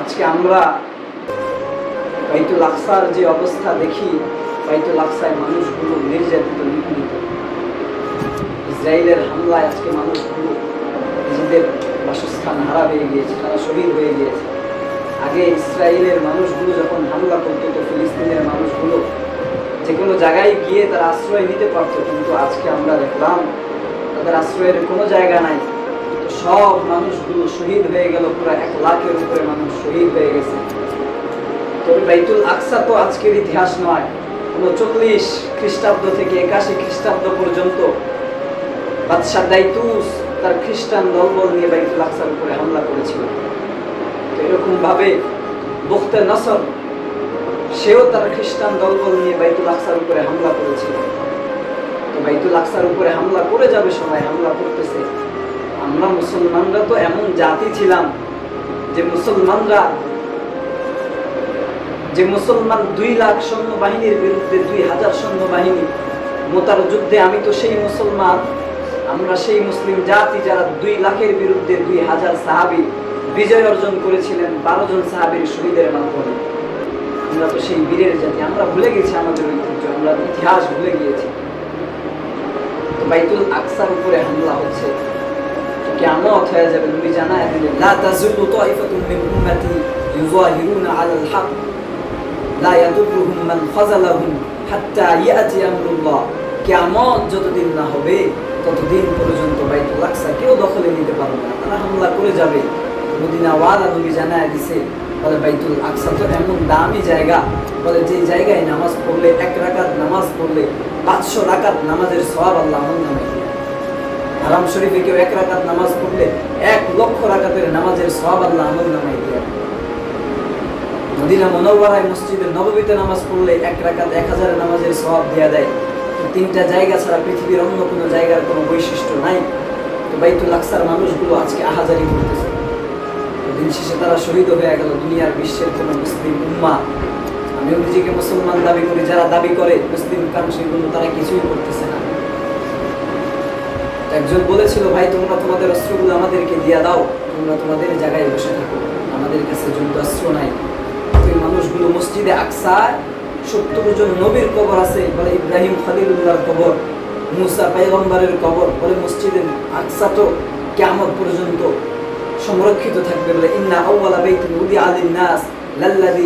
আজকে আমরা বাইতুল আকসার যে অবস্থা দেখি, বাইতুল আকসায় মানুষগুলো নির্যাতিত, নিপীড়িত। ইসরায়েলের হামলায় আজকে মানুষগুলো নিজেদের বাসস্থান হারা হয়ে গিয়েছে, তারা শহীদ হয়ে গিয়েছে। আগে ইসরায়েলের মানুষগুলো যখন হামলা করতো, তো ফিলিস্তিনের মানুষগুলো যে কোনো জায়গায় গিয়ে তারা আশ্রয় নিতে পারতো, কিন্তু আজকে আমরা দেখলাম তাদের আশ্রয়ের কোনো জায়গা নাই। সব মানুষগুলো শহীদ হয়ে গেল, পুরো 1 লাখের উপরে মানুষ শহীদ হয়ে গেছে। তবে বাইতুল আকসা তো আজকের ইতিহাস নয়, 39 খ্রিস্টাব্দ থেকে 81 খ্রিস্টাব্দ পর্যন্ত বাদশাহ দাইতুস তার খ্রিস্টান দলবল নিয়ে বাইতুল আকসার উপরে হামলা করেছিল। তো এরকম ভাবে বখতে নসর সেও তার খ্রিস্টান দলবল নিয়ে বাইতুল আকসার উপরে হামলা করেছিল। তো বাইতুল আকসার উপরে হামলা করে যাবে, সবাই হামলা করতেছে। আমরা মুসলমানরা তো এমন জাতি ছিলাম যে মুসলমান 2 লাখ সৈন্যবাহিনীর বিরুদ্ধে 2000 সৈন্যবাহিনী মোতার যুদ্ধে, আমি তো সেই মুসলমান, আমরা সেই মুসলিম জাতি যারা 2 লাখের বিরুদ্ধে 2000 সাহাবী বিজয় অর্জন করেছিলেন 12 জন সাহাবীর শহীদের মাধ্যমে। আমরা তো সেই বীরের জাতি, আমরা ভুলে গেছি আমাদের ঐতিহ্য, আমরা ইতিহাস ভুলে গিয়েছি। তো বাইতুল আকসার উপরে হামলা হচ্ছে, কিয়ামত হয়ে যাবে। নবী জানায় দিলেন, লা তাযুল্লু তাইফাতুম মিন উম্মতি ইউযাহিরুনা আলাল হক লা ইয়াদুররুহুম মান খাযালাহুম হাত্তা ইয়াতি আমরুল্লাহ। কিয়ামত যতদিন না হবে ততদিন পর্যন্ত বাইতুল আকসা কেউ দখলে নিতে পারবে না, তারা হামলা করে যাবে। মদিনাওয়ালা নবী জানায় দিছে, বলে বাইতুল আকসা তো এমন দামি জায়গা, বলে যে জায়গায় নামাজ পড়লে 1 রাকাত নামাজ পড়লে 500 রাকাত নামাজের সওয়াব আল্লাহ আমল নামে। হারাম শরীফে কেউ 1 রাকাত নামাজ পড়লে 1 লক্ষ রাকাতের নামাজের সওয়াব আল্লাহ আমল নামায় দেয়। মদিনা মুনাওয়ারায় মসজিদে নববীতে নামাজ পড়লে 1 রাকাত 1000 নামাজের সওয়াব দেয়া দেয়। তো 3টা জায়গা ছাড়া পৃথিবীর অন্য কোনো জায়গার কোনো বৈশিষ্ট্য নাই। তো বাইতুল আকসার মানুষগুলো আজকে আহাজারি করতেছে, দিন শেষে তারা শহীদ হয়ে গেল। দুনিয়ার বিশ্বের কোনো মুসলিম উম্মাহ, আমিও নিজেকে মুসলমান দাবি করি, যারা দাবি করে মুসলিম কান্ট্রিগুলো তারা কিছুই করতেছে না। একজন বলেছিল, ভাই তোমরা তোমাদের অস্ত্রগুলো আমাদেরকে দিয়ে দাও, তোমরা তোমাদের জায়গায় বসে থাকো, আমাদের কাছে যুদ্ধ অস্ত্র নাই। ওই মানুষগুলো মসজিদে আকসায় 70 জন নবীর কবর আছে, বলে ইব্রাহিম খলিলুল্লাহর কবর, মুসা পয়গম্বরের কবর, বলে মসজিদে আকসা তো কিয়ামত পর্যন্ত সংরক্ষিত থাকবে। বলে ইন্না আউওয়ালা বাইতিন উদিআ লিন-নাস লাল্লাযী